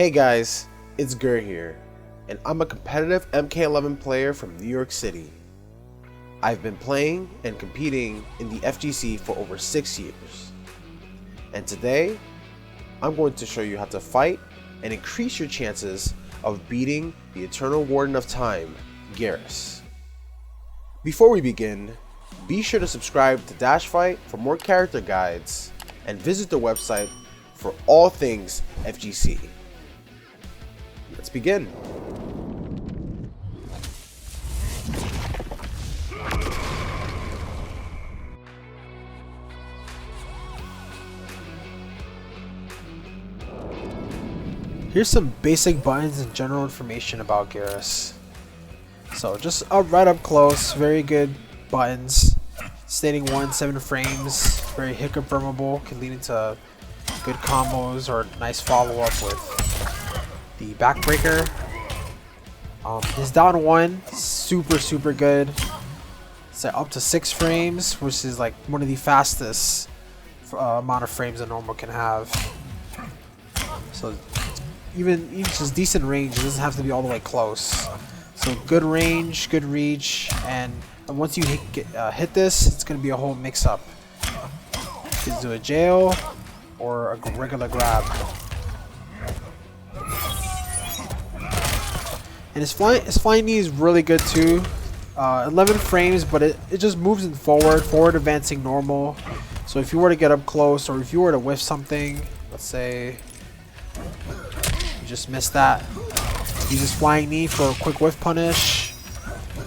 Hey guys, it's Grr here, and I'm a competitive MK11 player from New York City. I've been playing and competing in the FGC for over 6 years. And today, I'm going to show you how to fight and increase your chances of beating the Eternal Warden of Time, Geras. Before we begin, be sure to subscribe to DashFight for more character guides and visit the website for all things FGC. Let's begin. Here's some basic buttons and general information about Geras. So just right up close, very good buttons. Stating 1-7 frames, very hit confirmable, can lead into good combos or nice follow up with the backbreaker. His down 1, super good. It's up to 6 frames, which is like one of the fastest amount of frames a normal can have. So even just decent range, it doesn't have to be all the way close. So good range, good reach, and once you hit this, it's going to be a whole mix-up. You can do a jail or a regular grab. And his flying knee is really good too. 11 frames, but it just moves in forward advancing normal. So if you were to get up close, or if you were to whiff something, let's say you just missed that, use his flying knee for a quick whiff punish.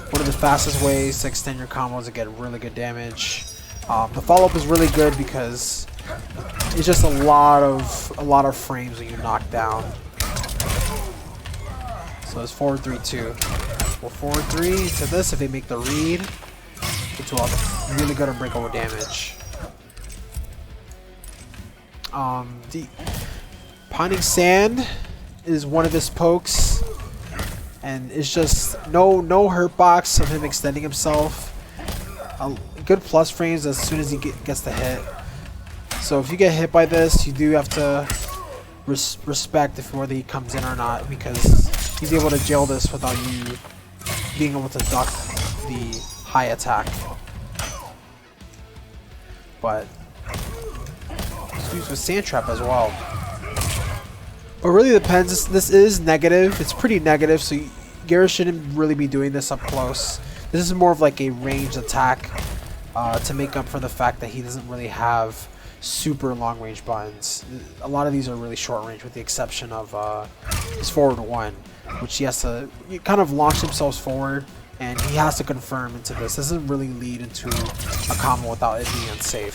One of the fastest ways to extend your combos and get really good damage. The follow-up is really good because it's just a lot of frames when you knock down. So it's forward 3-2. Well, forward 3 to this if they make the read. It's really good unbreakable damage. The Pounding Sand is one of his pokes, and it's just no hurt box of him extending himself. Good plus frames as soon as he gets the hit. So if you get hit by this, you do have to respect if whether he comes in or not, because he's able to jail this without you being able to duck the high attack. But it's used with Sand Trap as well. It really depends. This is negative. It's pretty negative, so Geras shouldn't really be doing this up close. This is more of like a ranged attack to make up for the fact that he doesn't really have super long range buttons. A lot of these are really short range, with the exception of his forward 1, which he has to kind of launch himself forward, and he has to confirm into this. This doesn't really lead into a combo without it being unsafe.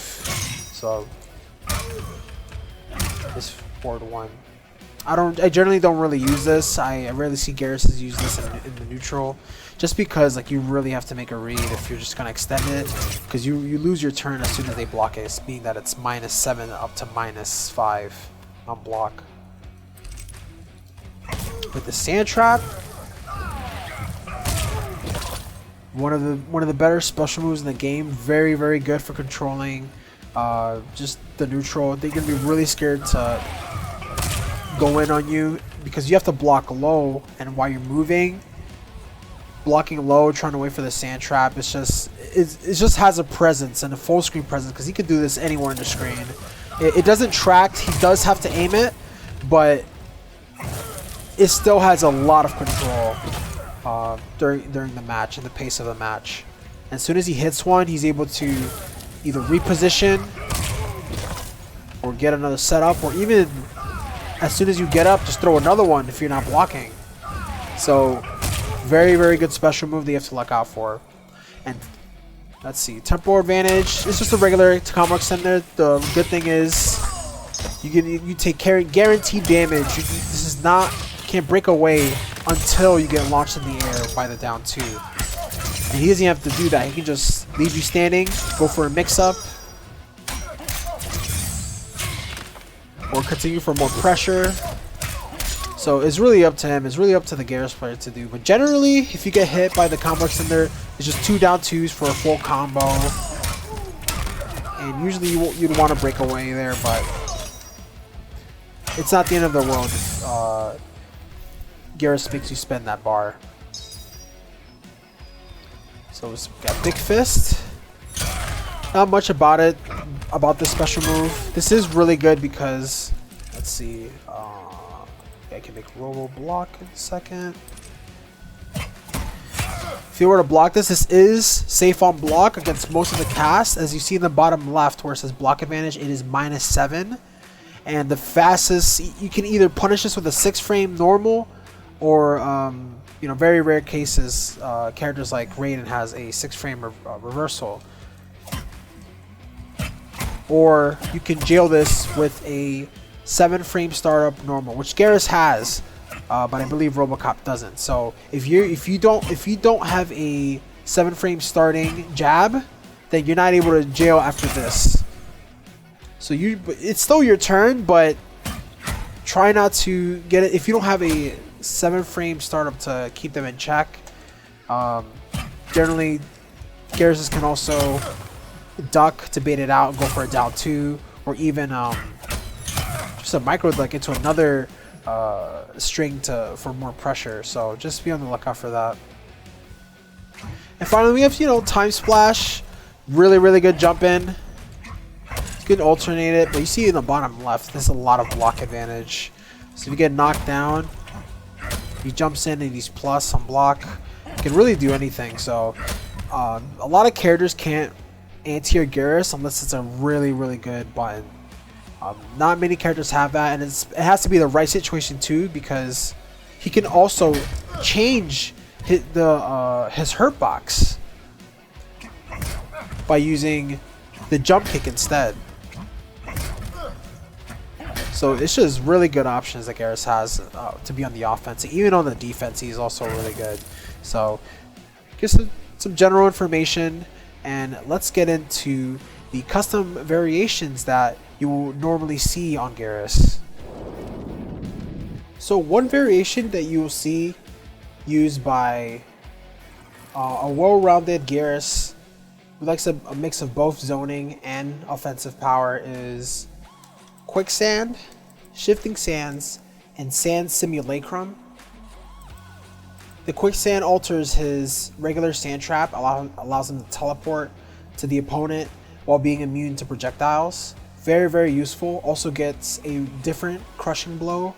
So his forward 1. I generally don't really use this. I rarely see Geras use this in the neutral, just because like you really have to make a read if you're just gonna extend it, because you lose your turn as soon as they block it, being that it's -7 up to -5 on block. With the Sand Trap, one of the better special moves in the game. Very good for controlling just the neutral. They're gonna be really scared to go in on you because you have to block low, and while you're moving, blocking low, trying to wait for the Sand Trap, it just has a presence, and a full screen presence, because he could do this anywhere in the screen. It doesn't track. He does have to aim it, but it still has a lot of control during the match and the pace of the match. And as soon as he hits one, he's able to either reposition or get another setup, or even as soon as you get up, just throw another one if you're not blocking. So very good special move that you have to look out for. And let's see, temporal advantage. It's just a regular combo extender. The good thing is you take guaranteed damage. This is not, can't break away until you get launched in the air by the down 2. And he doesn't have to do that. He can just leave you standing, go for a mix-up, or continue for more pressure. So it's really up to him. It's really up to the Geras player to do. But generally, if you get hit by the combo extender, it's just 2 down 2s for a full combo. And usually you'd want to break away there, but it's not the end of the world if Geras makes you spend that bar. So we got Big Fist. Not much about it, about this special move. This is really good because, let's see, I can make Robo block in a second. If you were to block this, this is safe on block against most of the cast. As you see in the bottom left where it says block advantage, it is -7. And the fastest, you can either punish this with a 6-frame normal, or you know, very rare cases, characters like Raiden has a 6-frame reversal. Or you can jail this with a 7-frame startup normal, which Geras has, but I believe RoboCop doesn't. So if you don't have a 7-frame starting jab, then you're not able to jail after this. So it's still your turn, but try not to get it if you don't have a 7-frame startup to keep them in check. Generally, Geras can also duck to bait it out and go for a down 2, or even just a micro duck into another string for more pressure. So just be on the lookout for that. And finally, we have, you know, Time Splash. Really good jump in. You can alternate it, but you see in the bottom left, there's a lot of block advantage. So if you get knocked down, he jumps in and he's plus on block. He can really do anything. So a lot of characters can't anti-air Geras unless it's a really good button. Not many characters have that, and it has to be the right situation too, because he can also change his hurt box by using the jump kick instead. So it's just really good options that Geras has to be on the offense. Even on the defense, he's also really good. So just some general information, and let's get into the custom variations that you will normally see on Geras. So one variation that you will see used by a well-rounded Geras who likes a mix of both zoning and offensive power is Quicksand, Shifting Sands, and Sand Simulacrum. The Quicksand alters his regular sand trap, allows him to teleport to the opponent while being immune to projectiles. Very useful. Also gets a different crushing blow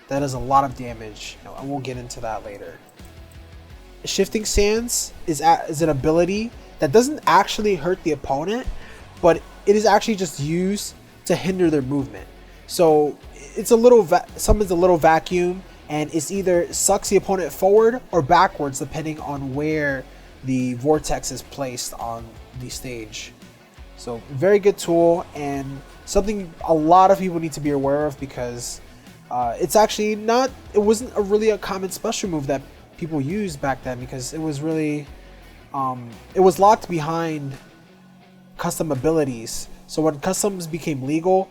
that does a lot of damage. I won't get into that later. Shifting Sands is an ability that doesn't actually hurt the opponent, but it is actually just used to hinder their movement. So it's a little summons a little vacuum, and it's either sucks the opponent forward or backwards depending on where the vortex is placed on the stage. So very good tool, and something a lot of people need to be aware of, because it's actually not, it wasn't really a common special move that people used back then, because it was really it was locked behind custom abilities. So when customs became legal,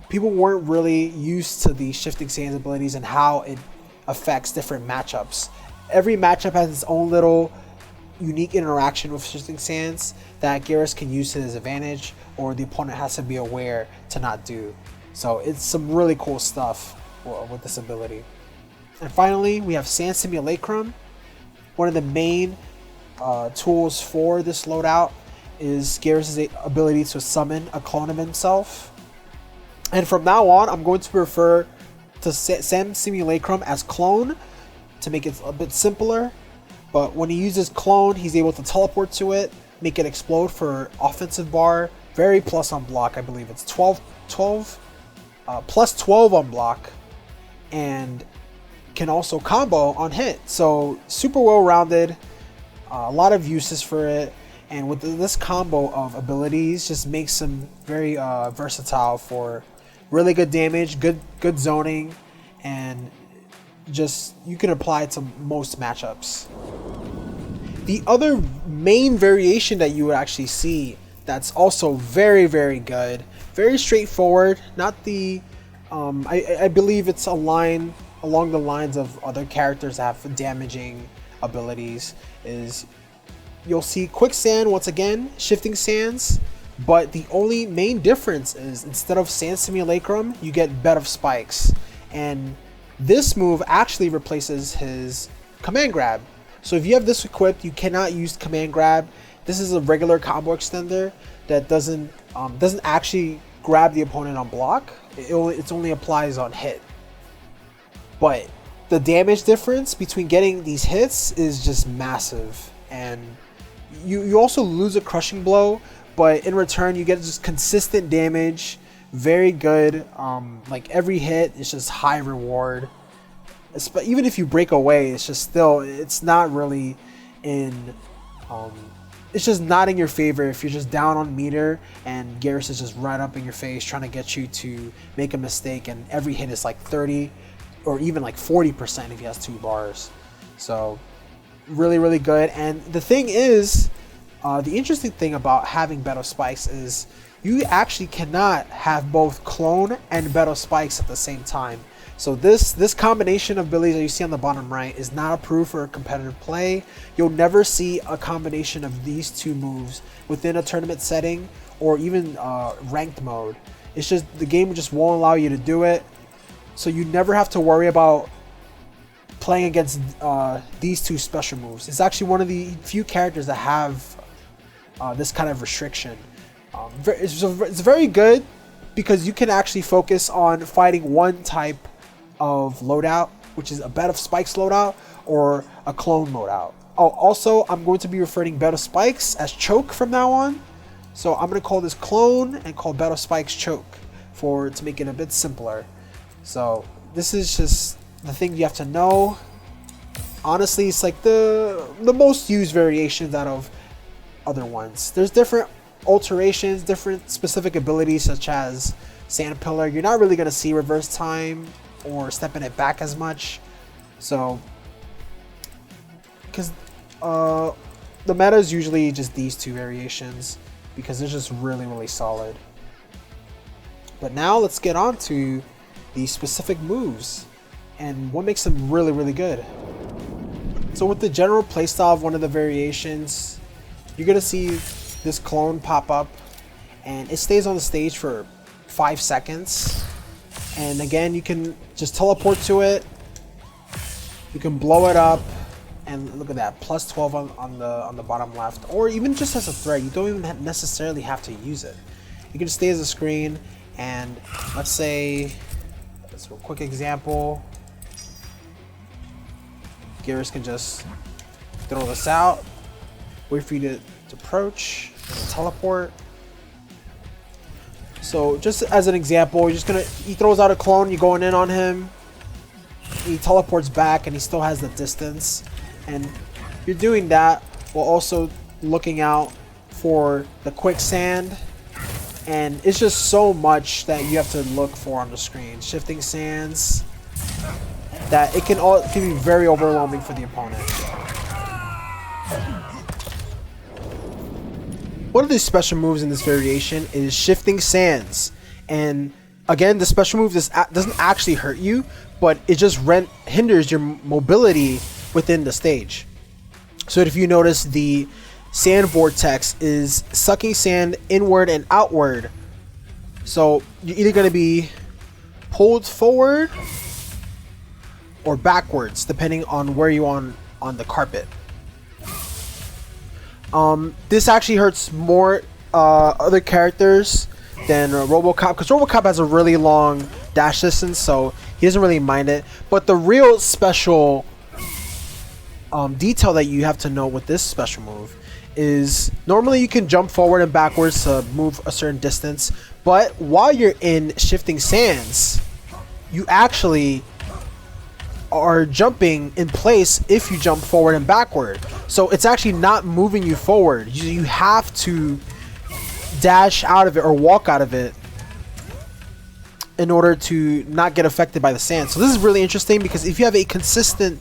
people weren't really used to the Shifting Sands abilities and how it affects different matchups. Every matchup has its own little unique interaction with Shifting Sands that Geras can use to his advantage, or the opponent has to be aware to not do. So it's some really cool stuff with this ability. And finally, we have Sand Simulacrum. One of the main tools for this loadout is Geras' ability to summon a clone of himself. And from now on, I'm going to refer to Sand Simulacrum as clone to make it a bit simpler. But when he uses clone, he's able to teleport to it, make it explode for offensive bar. Very plus on block, I believe it's 12 plus 12 on block, and can also combo on hit. So super well rounded, a lot of uses for it, and with this combo of abilities just makes him very versatile for really good damage, good zoning, and just you can apply it to most matchups. The other main variation that you would actually see that's also very good, very straightforward, not the I believe it's along the lines of other characters that have damaging abilities, is you'll see Quicksand once again, Shifting Sands, But the only main difference is instead of Sand Simulacrum, you get Bed of Spikes. And this move actually replaces his Command Grab. So if you have this equipped, you cannot use Command Grab. This is a regular combo extender that doesn't actually grab the opponent on block. It only applies on hit. But the damage difference between getting these hits is just massive. And you also lose a Crushing Blow, but in return you get just consistent damage. Very good. Like every hit is just high reward. Even if you break away, it's just still, it's not really in, it's just not in your favor if you're just down on meter and Geras is just right up in your face trying to get you to make a mistake, and every hit is like 30 or even like 40% if he has 2 bars. So really, really good. And the thing is, the interesting thing about having Bed of Spikes is you actually cannot have both Clone and Bed of Spikes at the same time. So this combination of abilities that you see on the bottom right is not approved for competitive play. You'll never see a combination of these 2 moves within a tournament setting or even ranked mode. It's just the game just won't allow you to do it. So you never have to worry about playing against these 2 special moves. It's actually one of the few characters that have this kind of restriction. It's very good because you can actually focus on fighting one type of loadout, which is a Bed of Spikes loadout or a Clone loadout. Oh, also I'm going to be referring Bed of Spikes as Choke from now on. So I'm going to call this Clone and call Bed of Spikes Choke to make it a bit simpler. So this is just the thing you have to know. Honestly, it's like the most used variations out of other ones. There's different alterations, different specific abilities such as Sand Pillar. You're not really going to see reverse time or stepping it back as much. So because the meta is usually just these 2 variations because they're just really, really solid. But now let's get on to the specific moves and what makes them really, really good. So with the general playstyle of one of the variations, you're gonna see this Clone pop up and it stays on the stage for 5 seconds. And again, you can just teleport to it, you can blow it up, and look at that, plus 12 on the bottom left, or even just as a threat. You don't even necessarily have to use it. You can just stay as a screen, and let's say, let's do a quick example. Geras can just throw this out, wait for you to approach, teleport. So just as an example, he throws out a Clone, you're going in on him, he teleports back and he still has the distance, and you're doing that while also looking out for the quicksand. And it's just so much that you have to look for on the screen, shifting sands, that it can be very overwhelming for the opponent. One of the special moves in this variation is Shifting Sands, and again, the special move doesn't actually hurt you, but it just hinders your mobility within the stage. So if you notice, the Sand Vortex is sucking sand inward and outward, so you're either going to be pulled forward or backwards depending on where you are on the carpet. This actually hurts more other characters than RoboCop, because RoboCop has a really long dash distance, so he doesn't really mind it. But the real special detail that you have to know with this special move is normally you can jump forward and backwards to move a certain distance, but while you're in Shifting Sands, you actually are jumping in place if you jump forward and backward. So it's actually not moving you forward. You have to dash out of it or walk out of it in order to not get affected by the sand. So this is really interesting because if you have a consistent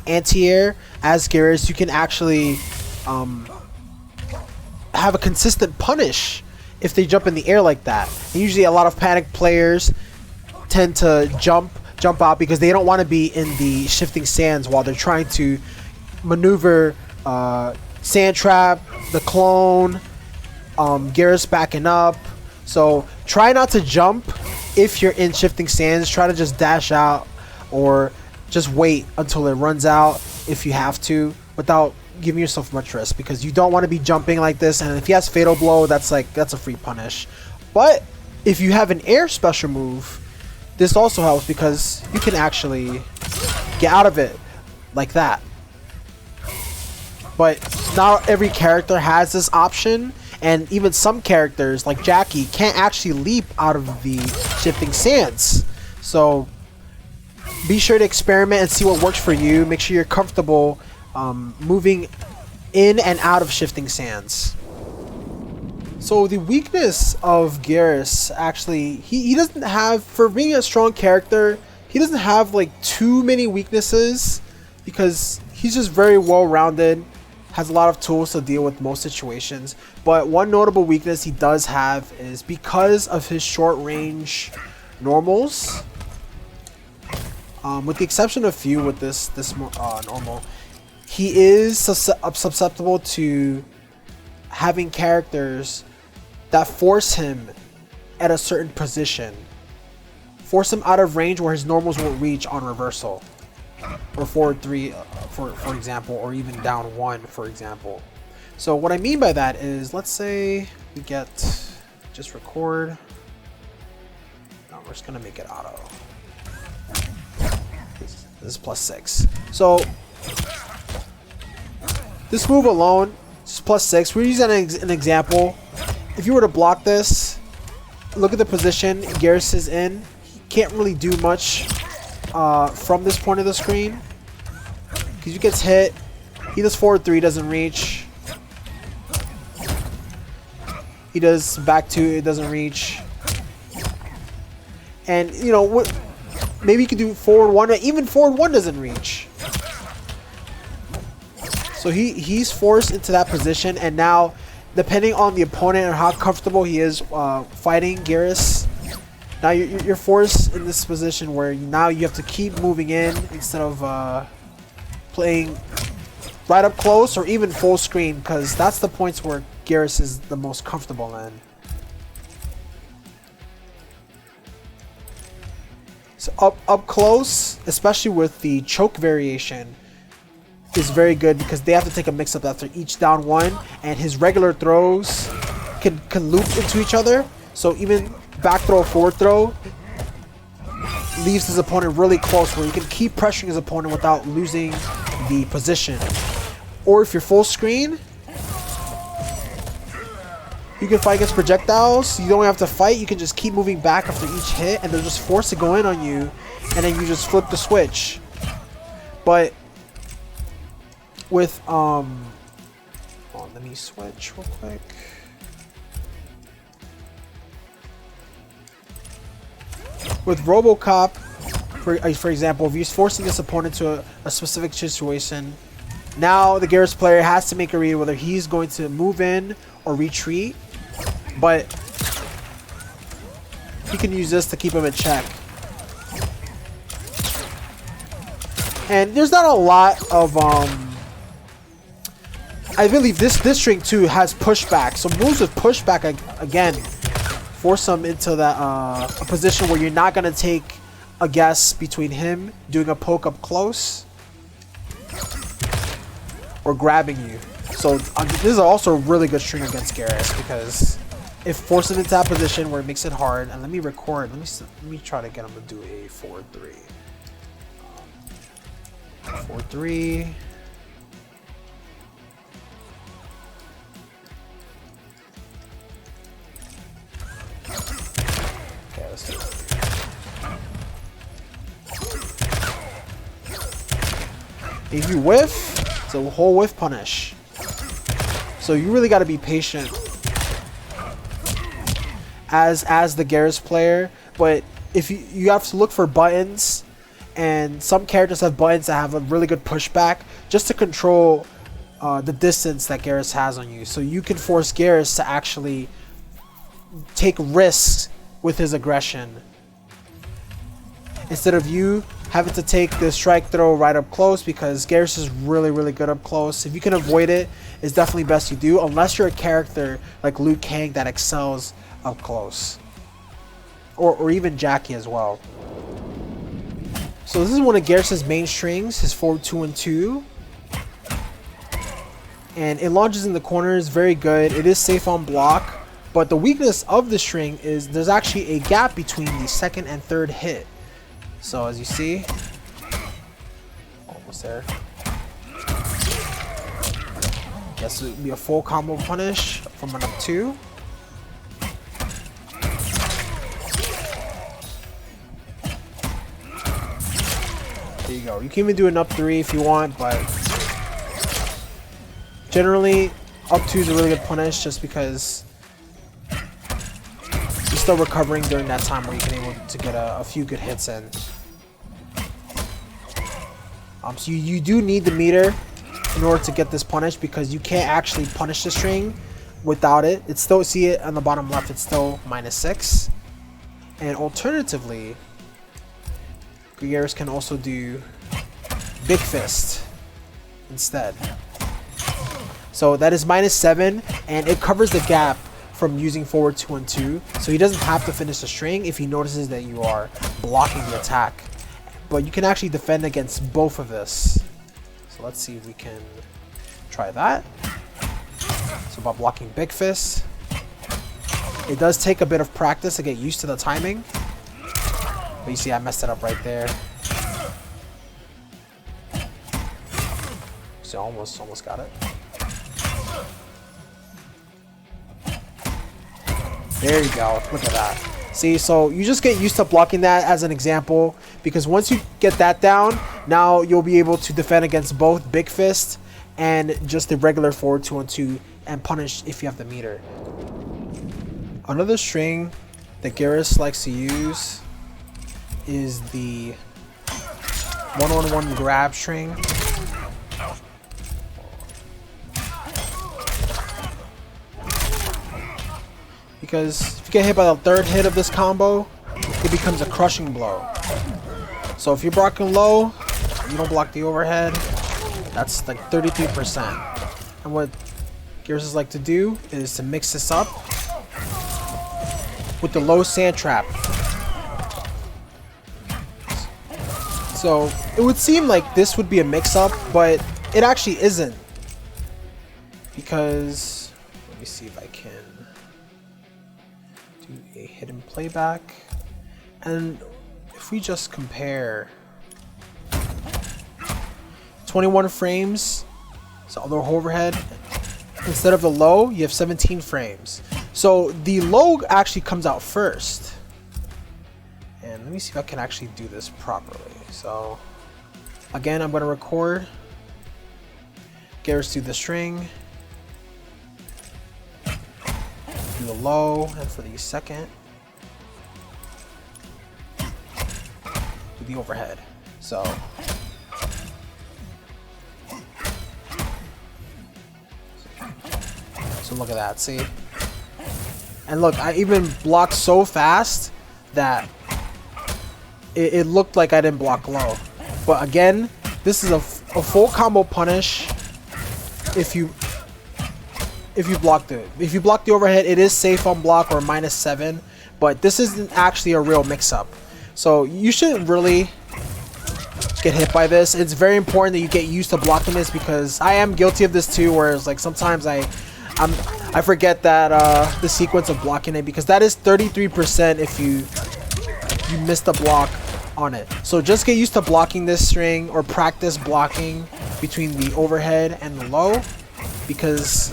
anti-air as Geras, you can actually have a consistent punish if they jump in the air like that. And usually a lot of panic players tend to jump out because they don't want to be in the shifting sands while they're trying to maneuver Sand Trap, the Clone, Geras backing up. So try not to jump if you're in shifting sands. Try to just dash out or just wait until it runs out if you have to, without giving yourself much risk, because you don't want to be jumping like this. And if he has fatal blow, that's a free punish. But if you have an air special move, this also helps because you can actually get out of it like that. But not every character has this option, and even some characters like Jackie can't actually leap out of the shifting sands. So be sure to experiment and see what works for you. Make sure you're comfortable moving in and out of shifting sands. So the weakness of Geras, actually, he doesn't have, for being a strong character, he doesn't have like too many weaknesses, because he's just very well rounded, has a lot of tools to deal with most situations. But one notable weakness he does have is because of his short range normals, with the exception of few with this normal, he is susceptible to having characters that force him at a certain position, force him out of range where his normals won't reach on reversal, or forward 3 for example, or even down 1 for example. So what I mean by that is, let's say we get, just record, no, we're just gonna make it auto. This is +6. So this move alone is +6. We're using an example. If you were to block this, look at the position Geras is in. He can't really do much from this point of the screen, because he gets hit. He does forward 3, doesn't reach. He does back 2, it doesn't reach. And you know, maybe you could do forward 1, even forward 1 doesn't reach. So he's forced into that position, and now, depending on the opponent and how comfortable he is fighting Geras, now you're forced in this position where now you have to keep moving in instead of playing right up close or even full screen, because that's the points where Geras is the most comfortable in. So up close, especially with the choke variation, is very good, because they have to take a mix-up after each down 1, and his regular throws can loop into each other. So even back throw, forward throw leaves his opponent really close, where he can keep pressuring his opponent without losing the position. Or if you're full screen, you can fight against projectiles. You don't have to fight, you can just keep moving back after each hit, and they're just forced to go in on you, and then you just flip the switch. But with let me switch real quick. With RoboCop, for example, if he's forcing his opponent to a specific situation, now the Geras player has to make a read whether he's going to move in or retreat, but he can use this to keep him in check. And there's not a lot of I believe this string too has pushback, so moves with pushback again force him into that a position where you're not gonna take a guess between him doing a poke up close or grabbing you. So this is also a really good string against Geras, because it forces him into that position where it makes it hard. And let me record. Let me try to get him to do a 4-3. 4-3. Okay, let's do it. If you whiff, it's a whole whiff punish. So you really got to be patient as the Geras player. But if you have to look for buttons, and some characters have buttons that have a really good pushback just to control the distance that Geras has on you. So you can force Geras to actually take risks with his aggression, instead of you having to take the strike throw right up close, because Geras is really good up close. If you can avoid it, it's definitely best you do, unless you're a character like Liu Kang that excels up close, or even Jackie as well. So this is one of Geras' main strings, his forward 2 and 2. And it launches in the corners, very good. It is safe on block, but the weakness of the string is there's actually a gap between the second and third hit. So as you see, almost there. Yes, it would be a full combo punish from an up 2. There you go. You can even do an up 3 if you want, but generally up 2 is a really good punish, just because you're still recovering during that time where you can able to get a few good hits in. So you do need the meter in order to get this punish, because you can't actually punish the string without it. It's still, see it on the bottom left, it's still -6. And alternatively, Geras can also do Big Fist instead. So that is -7, and it covers the gap from using forward 2 and 2. So he doesn't have to finish the string if he notices that you are blocking the attack. But you can actually defend against both of this. So let's see if we can try that. So by blocking Big Fist, it does take a bit of practice to get used to the timing. But you see I messed it up right there. So almost got it. There you go. Look at that. See, so you just get used to blocking that as an example, because once you get that down, now you'll be able to defend against both Big Fist and just the regular forward 2 and 2 and punish if you have the meter. Another string that Geras likes to use is the 1-on-1 grab string. Because if you get hit by the third hit of this combo, it becomes a crushing blow. So if you're blocking low, you don't block the overhead, that's like 33%. And what Geras like to do is to mix this up with the low sand trap. So it would seem like this would be a mix-up, but it actually isn't. Because, let me see if I can do a hidden playback. And if we just compare 21 frames, so the overhead, instead of the low, you have 17 frames. So the low actually comes out first. And let me see if I can actually do this properly. So again, I'm going to record Geras do the string, do the low, and for the second, do the overhead. So look at that, see? And look, I even blocked so fast that it looked like I didn't block low. But again, this is a full combo punish if you blocked it. If you block the overhead, it is safe on block or -7, but this isn't actually a real mix-up. So you shouldn't really get hit by this. It's very important that you get used to blocking this, because I am guilty of this too, whereas like sometimes I forget that the sequence of blocking it, because that is 33% if you miss the block on it. So just get used to blocking this string, or practice blocking between the overhead and the low, because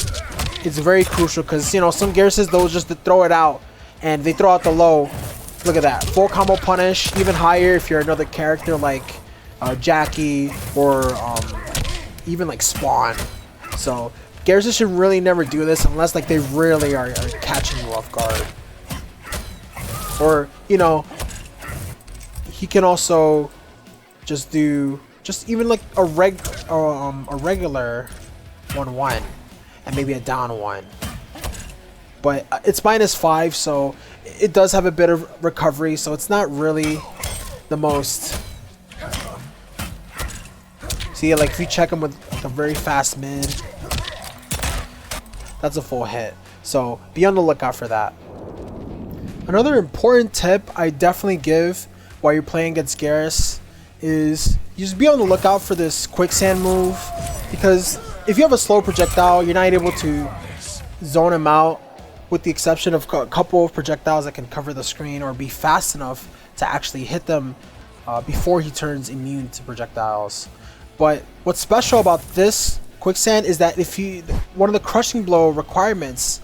it's very crucial. Because you know, some Gerases, they'll just throw it out and they throw out the low. Look at that, full combo punish, even higher if you're another character like Jackie or even like Spawn. So Geras should really never do this unless like they really are catching you off guard. Or you know, he can also just do even like a regular 1-1 and maybe a down 1. But it's -5, so it does have a bit of recovery, so it's not really the most See, like if you check him with like a very fast mid, that's a full hit. So be on the lookout for that. Another important tip I definitely give while you're playing against Geras is you just be on the lookout for this quicksand move, because if you have a slow projectile, you're not able to zone him out, with the exception of a couple of projectiles that can cover the screen or be fast enough to actually hit them before he turns immune to projectiles. But what's special about this quicksand is that if you, one of the crushing blow requirements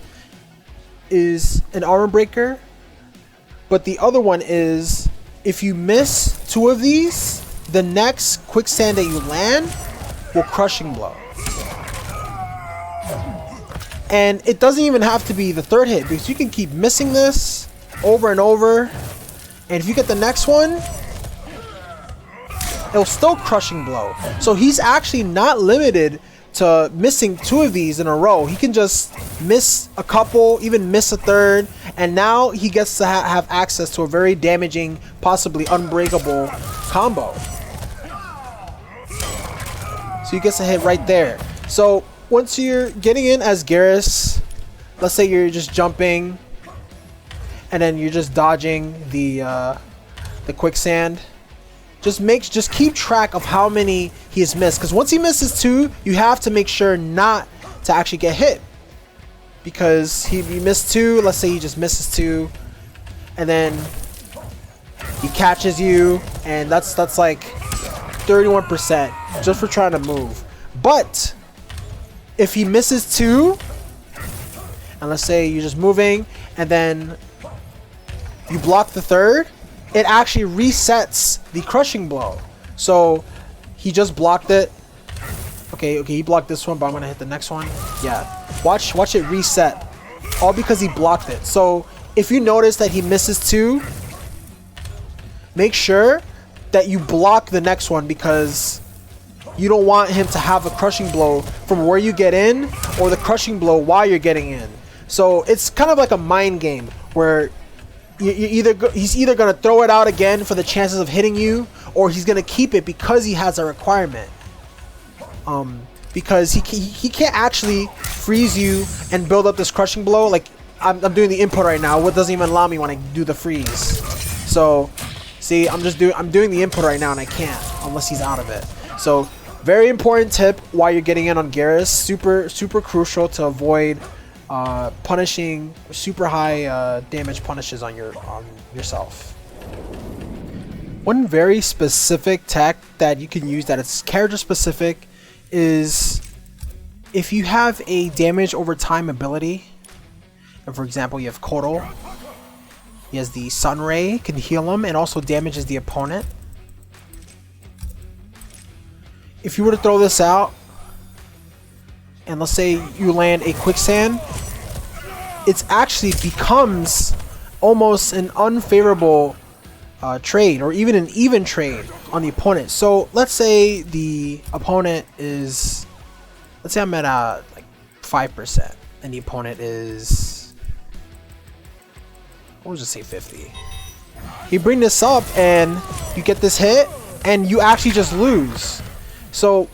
is an armor breaker, but the other one is if you miss 2 of these, the next quicksand that you land will crushing blow. And it doesn't even have to be the 3rd hit, because you can keep missing this over and over, and if you get the next one, it'll still crushing blow. So he's actually not limited to missing 2 of these in a row. He can just miss a couple, even miss a 3rd, and now he gets to have access to a very damaging, possibly unbreakable combo. So he gets a hit right there. So once you're getting in as Geras, let's say you're just jumping and then you're just dodging the quicksand, just keep track of how many he has missed, because once he misses 2, you have to make sure not to actually get hit, because he missed 2. Let's say he just misses 2 and then he catches you, and that's like 31% just for trying to move. But if he misses 2, and let's say you're just moving and then you block the 3rd, it actually resets the crushing blow. So he just blocked it. Okay, he blocked this one, but I'm gonna hit the next one. Yeah, watch it reset, all because he blocked it. So if you notice that he misses 2, make sure that you block the next one, because you don't want him to have a crushing blow from where you get in, or the crushing blow while you're getting in. So it's kind of like a mind game where he's either going to throw it out again for the chances of hitting you, or he's going to keep it because he has a requirement. Because he can't actually freeze you and build up this crushing blow. Like I'm doing the input right now, what doesn't even allow me when I do the freeze. So see, I'm doing the input right now and I can't unless he's out of it. So very important tip while you're getting in on Geras. Super crucial to avoid punishing super high damage punishes on yourself. One very specific tech that you can use that it's character specific is if you have a damage over time ability. And for example, you have Kotal. He has the Sun Ray, can heal him and also damages the opponent. If you were to throw this out, and let's say you land a quicksand, it actually becomes almost an unfavorable trade, or even an even trade on the opponent. So let's say the opponent is, let's say I'm at like 5%, and the opponent is, we'll just say 50. You bring this up and you get this hit, and you actually just lose. So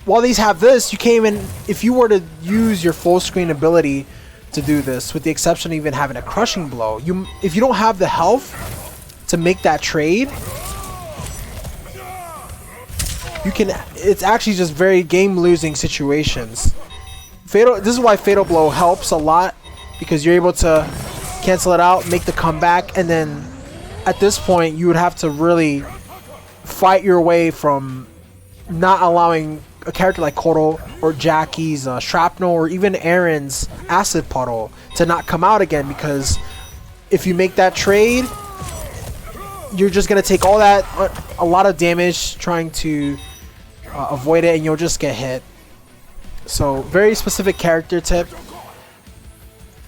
while these have this, you can't even, if you were to use your full screen ability to do this, with the exception of even having a crushing blow, if you don't have the health to make that trade, you can, it's actually just very game losing situations. This is why Fatal Blow helps a lot, because you're able to cancel it out, make the comeback, and then at this point you would have to really fight your way from not allowing a character like Kotal or Jackie's Shrapnel or even Aaron's Acid Puddle to not come out again, because if you make that trade, you're just going to take all that, a lot of damage trying to avoid it, and you'll just get hit. So very specific character tip,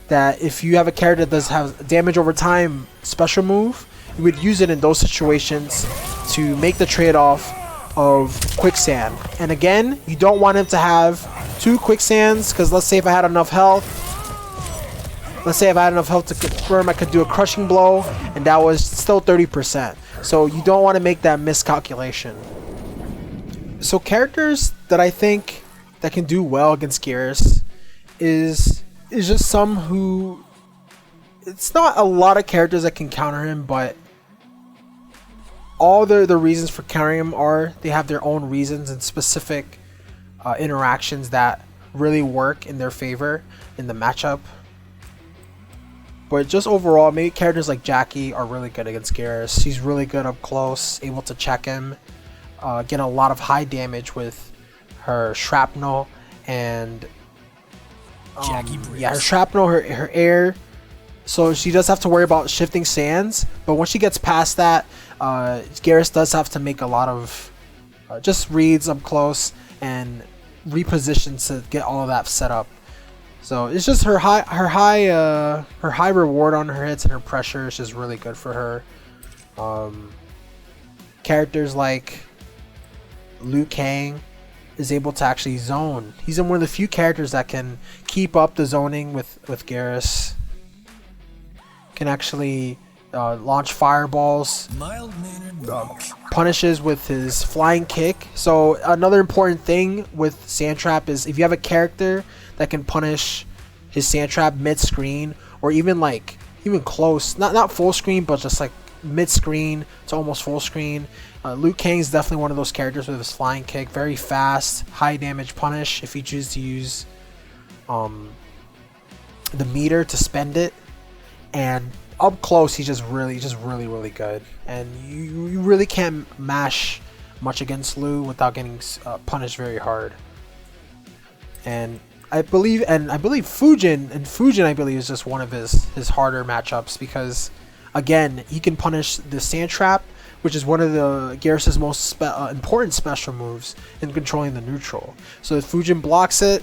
that if you have a character that does have damage over time special move, you would use it in those situations to make the trade-off of quicksand. And again, you don't want him to have 2 quicksands, because let's say if I had enough health, to confirm I could do a crushing blow, and that was still 30%. So you don't want to make that miscalculation. So characters that I think that can do well against Geras is just some who, it's not a lot of characters that can counter him, but all the reasons for countering him are they have their own reasons and specific interactions that really work in their favor in the matchup. But just overall, maybe characters like Jackie are really good against Geras. She's really good up close, able to check him, get a lot of high damage with her shrapnel and her shrapnel, her air. So she does have to worry about shifting sands, but once she gets past that, Geras does have to make a lot of just reads up close and repositions to get all of that set up. So it's just her high reward on her hits and her pressure is just really good for her. Characters like Liu Kang is able to actually zone. He's one of the few characters that can keep up the zoning with Geras. Can actually launch fireballs, punishes with his flying kick. So another important thing with sand trap is if you have a character that can punish his sand trap mid screen, or even close, not full screen, but just like mid screen to almost full screen. Liu Kang is definitely one of those characters with his flying kick, very fast, high damage punish if you choose to use the meter to spend it. And up close, he's just really good, and you really can't mash much against Liu without getting punished very hard. And I believe Fujin I believe is just one of his harder matchups, because again, he can punish the sand trap, which is one of the Geras' most important special moves in controlling the neutral. So if Fujin blocks it,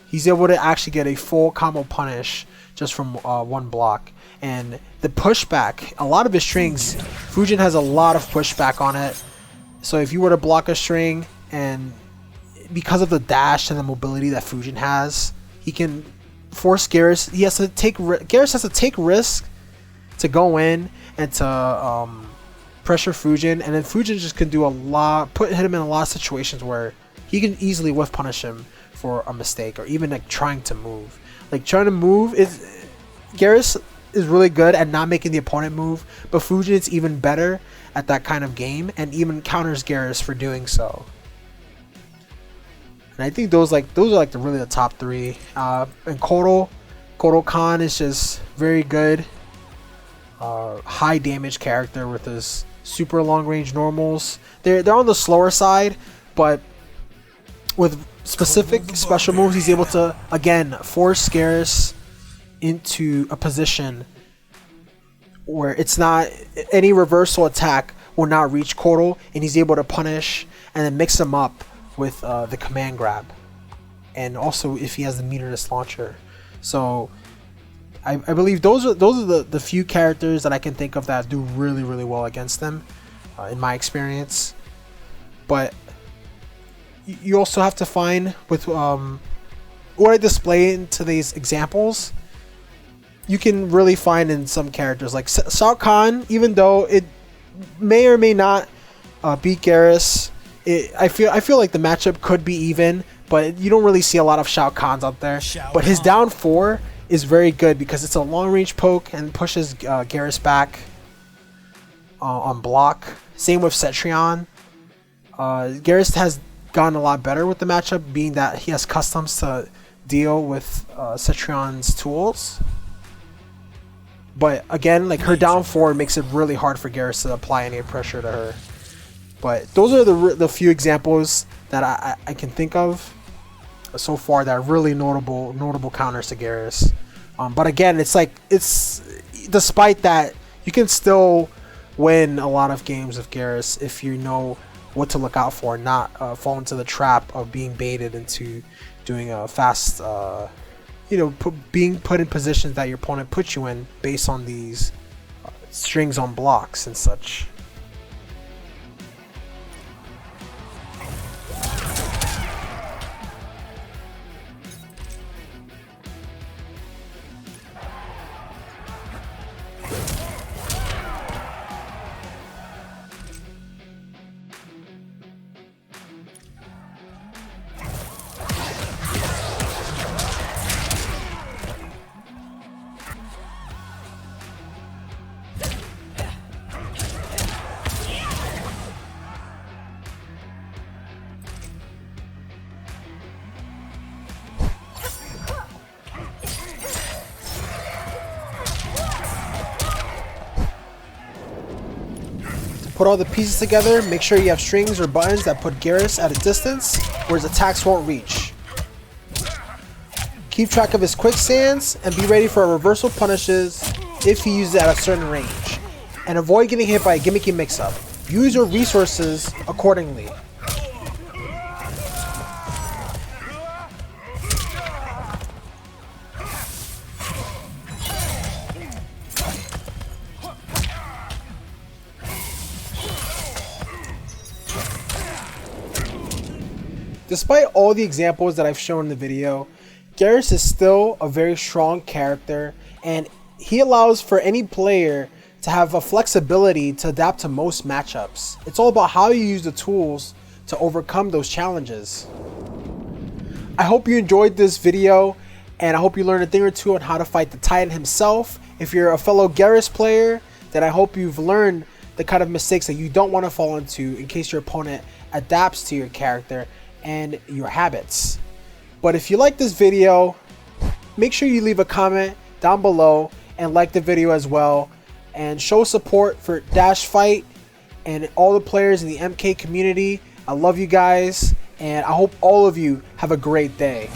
he's able to actually get a full combo punish just from one block. And the pushback, a lot of his strings, Fujin has a lot of pushback on it. So if you were to block a string, and because of the dash and the mobility that Fujin has, he can force Geras. Geras has to take risk to go in and to pressure Fujin, and then Fujin just can do hit him in a lot of situations where he can easily whiff punish him for a mistake, or even like trying to move. Geras is really good at not making the opponent move, but Fujin is even better at that kind of game and even counters Geras for doing so. And I think those are really the top three. And Kotal Khan is just very good, high damage character with his super long range normals. They're on the slower side, but with specific special moves, he's able to again force Geras into a position where it's not any reversal attack will not reach Kotal, and he's able to punish and then mix him up with the command grab, and also if he has the meterless launcher. So I believe those are the few characters that I can think of that do really well against them in my experience. But you also have to find with what I display into these examples, you can really find in some characters like Shao Kahn, even though it may or may not beat Geras. I feel like the matchup could be even, but you don't really see a lot of Shao Kahns out there. But his down 4 is very good because it's a long range poke and pushes Geras back on block. Same with Cetrion. Geras has gotten a lot better with the matchup, being that he has customs to deal with Cetrion's tools. But again, like her down 4 makes it really hard for Geras to apply any pressure to her. But those are the few examples that I can think of so far that are really notable counters to Geras. But again, it's despite that, you can still win a lot of games of Geras if you know what to look out for, not fall into the trap of being baited into doing a fast, being put in positions that your opponent puts you in based on these strings on blocks and such. put all the pieces together, make sure you have strings or buttons that put Geras at a distance where his attacks won't reach. Keep track of his quicksands and be ready for reversal punishes if he uses it at a certain range. And avoid getting hit by a gimmicky mix-up. Use your resources accordingly. Despite all the examples that I've shown in the video, Geras is still a very strong character, and he allows for any player to have a flexibility to adapt to most matchups. It's all about how you use the tools to overcome those challenges. I hope you enjoyed this video, and I hope you learned a thing or two on how to fight the Titan himself. If you're a fellow Geras player, then I hope you've learned the kind of mistakes that you don't want to fall into in case your opponent adapts to your character and your habits. But if you like this video, make sure you leave a comment down below and like the video as well, and show support for DashFight and all the players in the MK community. I love you guys, and I hope all of you have a great day.